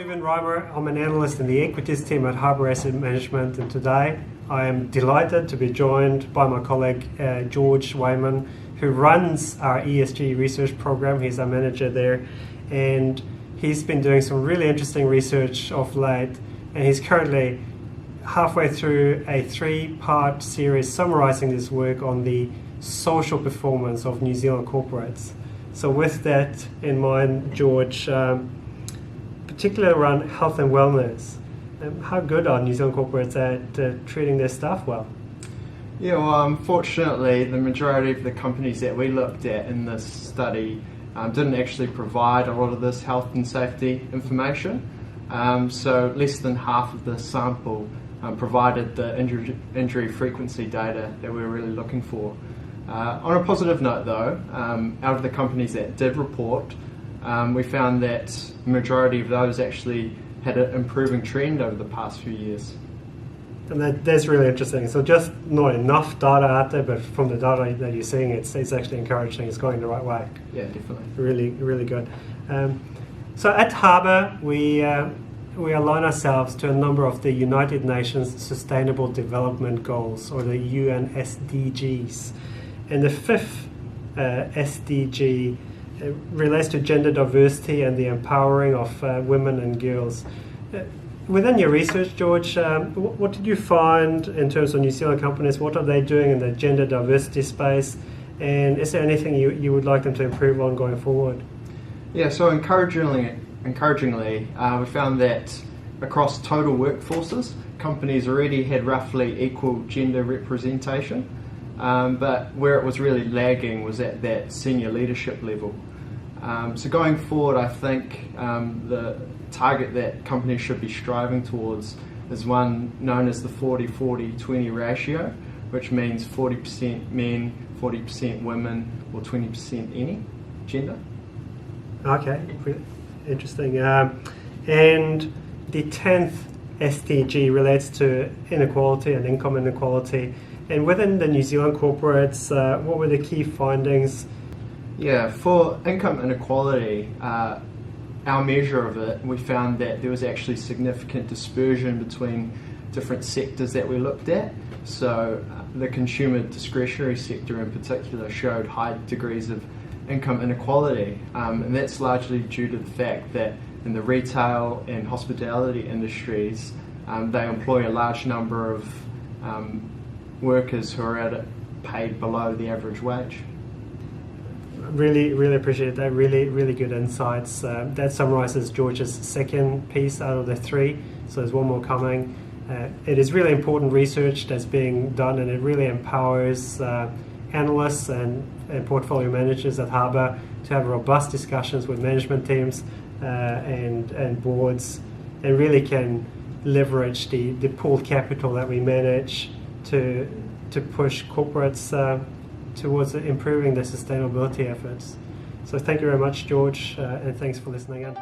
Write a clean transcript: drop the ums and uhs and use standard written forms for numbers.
Reimer. I'm an analyst in the equities team at Harbour Asset Management, and today I am delighted to be joined by my colleague George Wayman, who runs our ESG research program. He's our manager there, and he's been doing some really interesting research of late, and he's currently halfway through a 3-part series summarising this work on the social performance of New Zealand corporates. So with that in mind, George, particularly around health and wellness, how good are New Zealand corporates at treating their staff well? Yeah, well, unfortunately, the majority of the companies that we looked at in this study didn't actually provide a lot of this health and safety information. So less than half of the sample provided the injury frequency data that we were really looking for. On a positive note though, out of the companies that did report, we found that the majority of those actually had an improving trend over the past few years. And that's really interesting. So just not enough data out there, but from the data that you're seeing, it's actually encouraging. It's going the right way. Yeah, definitely. Really, really good. So at Harbour, we align ourselves to a number of the United Nations Sustainable Development Goals, or the UN SDGs. And the 5th SDG relates to gender diversity and the empowering of women and girls. Within your research, George, what did you find in terms of New Zealand companies? What are they doing in the gender diversity space? And is there anything you would like them to improve on going forward? Yeah, so encouragingly, we found that across total workforces, companies already had roughly equal gender representation, but where it was really lagging was at that senior leadership level. So going forward, I think the target that companies should be striving towards is one known as the 40-40-20 ratio, which means 40% men, 40% women, or 20% any gender. Okay, interesting. And the 10th SDG relates to inequality and income inequality. And within the New Zealand corporates, what were the key findings? Yeah, for income inequality, our measure of it, we found that there was actually significant dispersion between different sectors that we looked at. So the consumer discretionary sector in particular showed high degrees of income inequality, and that's largely due to the fact that in the retail and hospitality industries, they employ a large number of workers who are paid below the average wage. Really, really appreciate that. Really, really good insights. That summarizes George's second piece out of the 3, so there's one more coming. It is really important research that's being done, and it really empowers analysts and portfolio managers at Harbour to have robust discussions with management teams and boards, and really can leverage the pooled capital that we manage to push corporates towards improving their sustainability efforts. So thank you very much, George, and thanks for listening in.